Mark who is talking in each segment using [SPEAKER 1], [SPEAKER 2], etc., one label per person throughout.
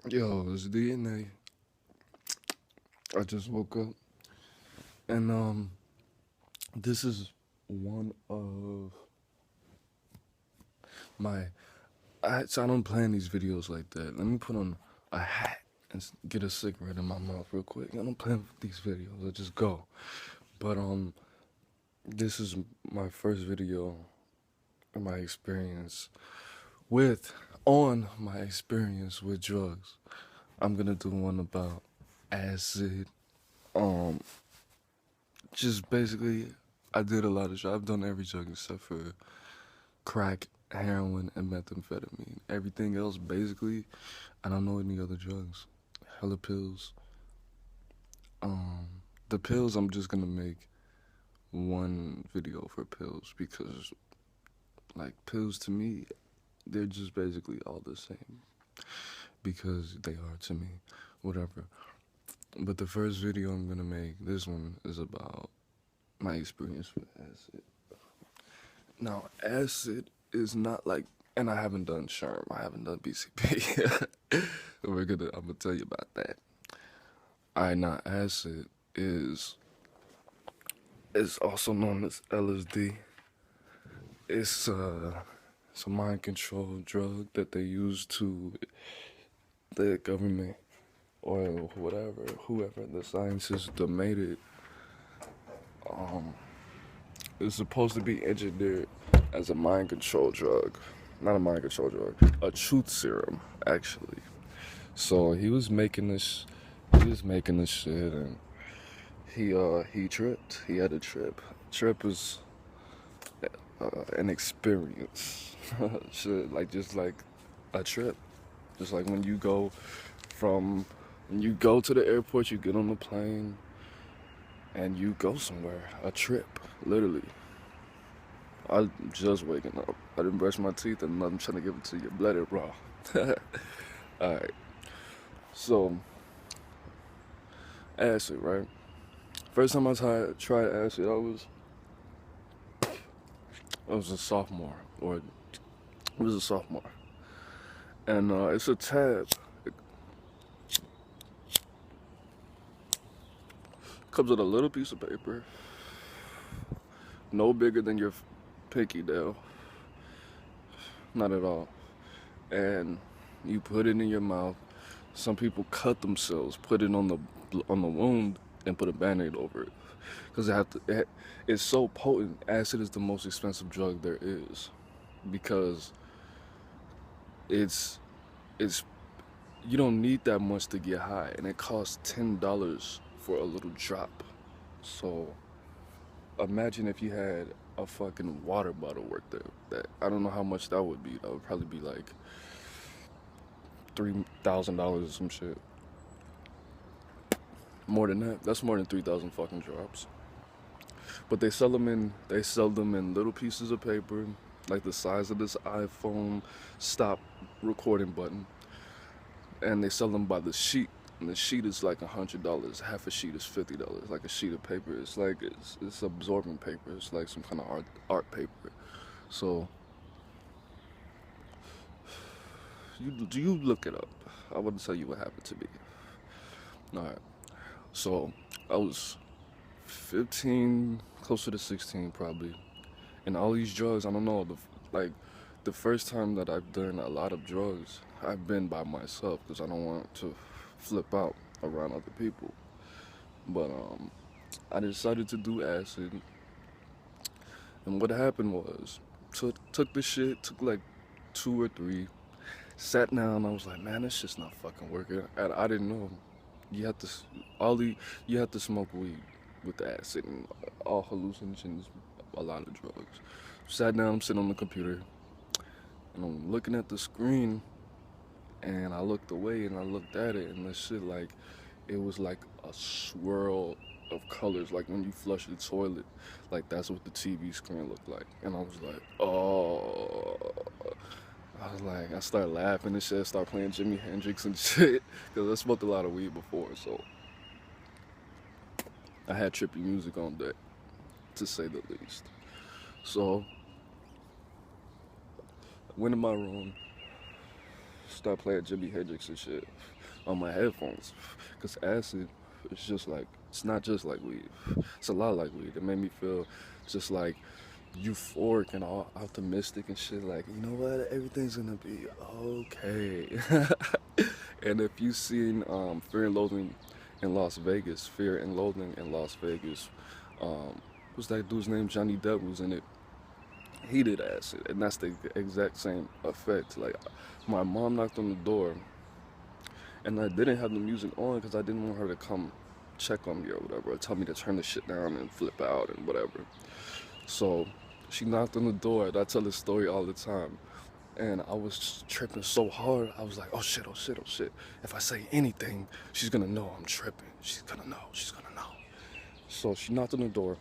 [SPEAKER 1] Yo, it's DNA. I just woke up, and this is one of my. So I don't plan these videos like that. Let me put on a hat and get a cigarette in my mouth real quick. I don't plan these videos. I just go. But this is my first video of my experience with my experience with drugs. I'm gonna do one about acid. Um, just basically, I did a lot of drugs. I've done every drug except for crack, heroin, and methamphetamine. Everything else, basically, I don't know any other drugs. Hella pills. Um, the pills, I'm just gonna make one video for pills because, like, pills to me, they're just basically all the same because they are to me, whatever. But the first video I'm gonna make, this one is about my experience with acid. Now, acid is not like, and I haven't done Sherm, I haven't done BCP. I'm gonna tell you about that. Now acid is also known as LSD. It's a mind control drug that they use to the government or whoever the scientists that made it. It's supposed to be engineered as a mind control drug. Not a mind control drug, a truth serum, actually. So he was making this shit, and he tripped. He had a trip. Trip is an experience, shit, like just like a trip, just like when you go to the airport, you get on the plane, and you go somewhere. A trip, literally. I just waking up. I didn't brush my teeth and I'm trying to give it to you. Let it raw. Alright. So, acid, right? First time I tried acid, I was a sophomore. And it's a tab. It comes with a little piece of paper. No bigger than your pinky nail. Not at all. And you put it in your mouth. Some people cut themselves, put it on the wound, and put a band-aid over it, because it's so potent. Acid is the most expensive drug there is, because it's you don't need that much to get high, and it costs $10 for a little drop. So imagine if you had a fucking water bottle worth there. That I don't know how much that would be. That would probably be like $3,000 or some shit. More than that. That's more than 3,000 fucking drops. But they sell them in little pieces of paper, like the size of this iPhone stop recording button, and they sell them by the sheet. And the sheet is like $100. Half a sheet is $50. Like a sheet of paper. It's like it's absorbent paper. It's like some kind of art paper. So you look it up. I wouldn't tell you what happened to me. All right. So I was 15, closer to 16 probably, and all these drugs. I don't know. The first time that I've done a lot of drugs, I've been by myself because I don't want to flip out around other people. But I decided to do acid, and what happened was took the shit, took like 2 or 3, sat down. I was like, man, this shit's not fucking working. And I didn't know you have to you have to smoke weed with the acid and all hallucinogens, a lot of drugs. Sat down, I'm sitting on the computer, and I'm looking at the screen, and I looked away and I looked at it, and the shit, like, it was like a swirl of colors, like when you flush the toilet, like that's what the TV screen looked like. And I was like, oh. I started laughing and shit, started playing Jimi Hendrix and shit, because I smoked a lot of weed before, so I had trippy music on deck, to say the least. So I went in my room, start playing Jimi Hendrix and shit on my headphones. Cause acid, it's just like, it's not just like weed. It's a lot like weed. It made me feel just like euphoric and all optimistic and shit. Like, you know what? Everything's gonna be okay. And if you seen Fear and Loathing in Las Vegas, Fear and Loathing in Las Vegas, what's that dude's name? Johnny Depp was in it. He did acid, and that's the exact same effect. Like, my mom knocked on the door, and I didn't have the music on because I didn't want her to come check on me or whatever, or tell me to turn the shit down and flip out and whatever. So she knocked on the door, and I tell this story all the time. And I was just tripping so hard, I was like, oh shit, oh shit, oh shit. If I say anything, she's gonna know I'm tripping. She's gonna know, she's gonna know. So she knocked on the door.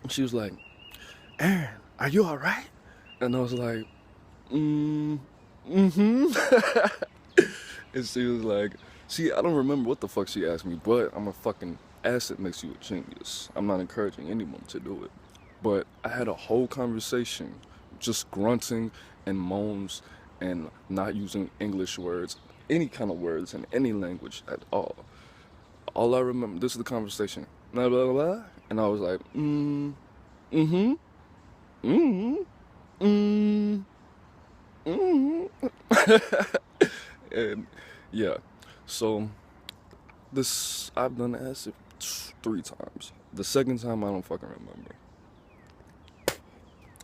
[SPEAKER 1] She was like, Aaron, are you all right? And I was like, mm-hmm. And she was like, see, I don't remember what the fuck she asked me, but I'm a fucking acid makes you a genius. I'm not encouraging anyone to do it. But I had a whole conversation just grunting and moans and not using English words, any kind of words in any language at all. All I remember, this is the conversation, blah, blah, blah, and I was like, mm-hmm, and yeah, so this, I've done acid 3 times. The second time, I don't fucking remember.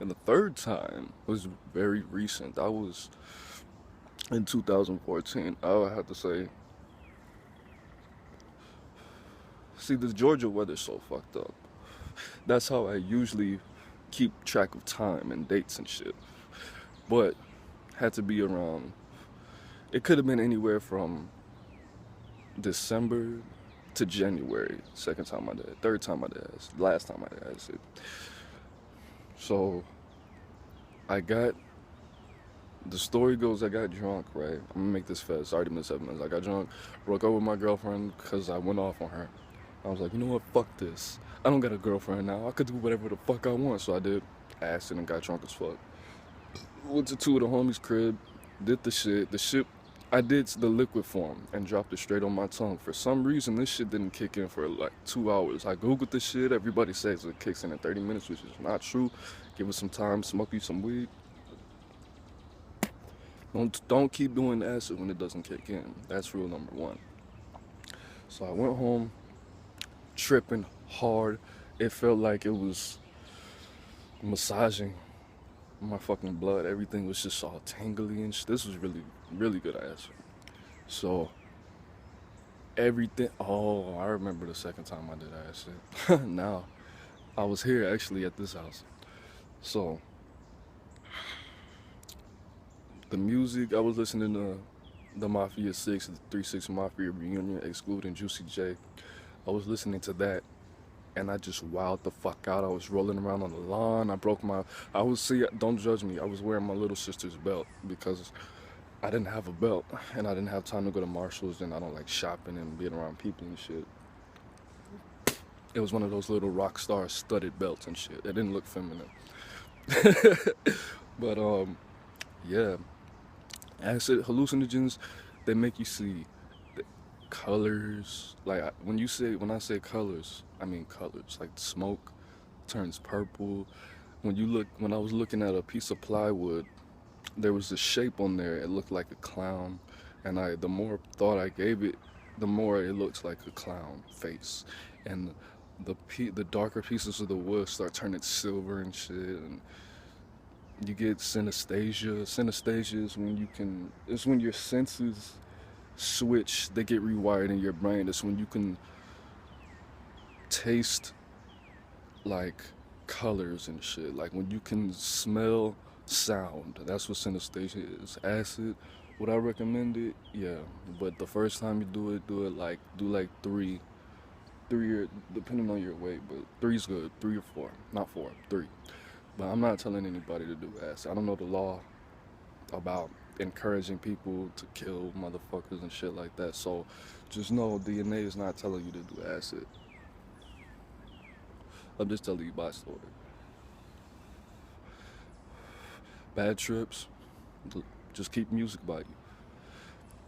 [SPEAKER 1] And the third time was very recent. That was in 2014. I would have to say, see, the Georgia weather's so fucked up. That's how I usually keep track of time and dates and shit. But had to be around, it could have been anywhere from December to January. Second time I did, third time I did, last time I did acid. So the story goes, I got drunk, right? I'm gonna make this fast. It's already been 7 minutes. I got drunk, broke up with my girlfriend because I went off on her. I was like, you know what? Fuck this. I don't got a girlfriend now. I could do whatever the fuck I want. So I did acid and got drunk as fuck. Went to 2 of the homies' crib, did the shit. I did the liquid form and dropped it straight on my tongue. For some reason, this shit didn't kick in for like 2 hours. I googled this shit. Everybody says it kicks in 30 minutes, which is not true. Give it some time, smoke you some weed. Don't keep doing the acid when it doesn't kick in. That's rule number 1. So I went home, tripping hard. It felt like it was massaging my fucking blood. Everything was just all tingly and shit. This was really, really good acid. So everything, oh, I remember the second time I did acid. Now, I was here actually at this house. So the music, I was listening to the Mafia 6, the 3-6 Mafia reunion, excluding Juicy J. I was listening to that, and I just wowed the fuck out. I was rolling around on the lawn. Don't judge me. I was wearing my little sister's belt because I didn't have a belt, and I didn't have time to go to Marshall's, and I don't like shopping and being around people and shit. It was one of those little rock star studded belts and shit. It didn't look feminine. But, yeah. Acid, hallucinogens, they make you see colors. Like, when I say colors, I mean colors. Like, smoke turns purple. When I was looking at a piece of plywood, there was a shape on there. It looked like a clown. And the more thought I gave it, the more it looks like a clown face. And the darker pieces of the wood start turning silver and shit. And you get synesthesia. Synesthesia is it's when your senses switch, they get rewired in your brain. It's when you can taste like colors and shit. Like when you can smell sound. That's what synesthesia is. Acid, would I recommend it? Yeah. But the first time you do like 3 or depending on your weight, but 3's good. 3 or 4. Not 4, 3. But I'm not telling anybody to do acid. I don't know the law about encouraging people to kill motherfuckers and shit like that. So just know DNA is not telling you to do acid. I'm just telling you my story. bad trips, just keep music by you.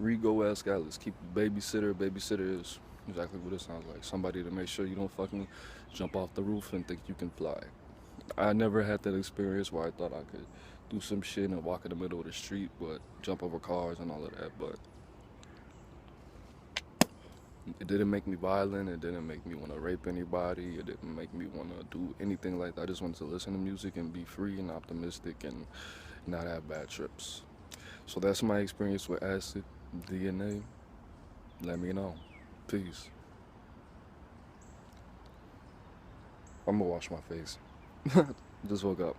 [SPEAKER 1] Rigo-esque Alice, keep babysitter. Babysitter is exactly what it sounds like. Somebody to make sure you don't fucking jump off the roof and think you can fly. I never had that experience where I thought I could do some shit and walk in the middle of the street, but jump over cars and all of that. But it didn't make me violent. It didn't make me want to rape anybody. It didn't make me want to do anything like that. I just wanted to listen to music and be free and optimistic and not have bad trips. So that's my experience with acid, DNA. Let me know. Peace. I'm gonna wash my face. Just woke up.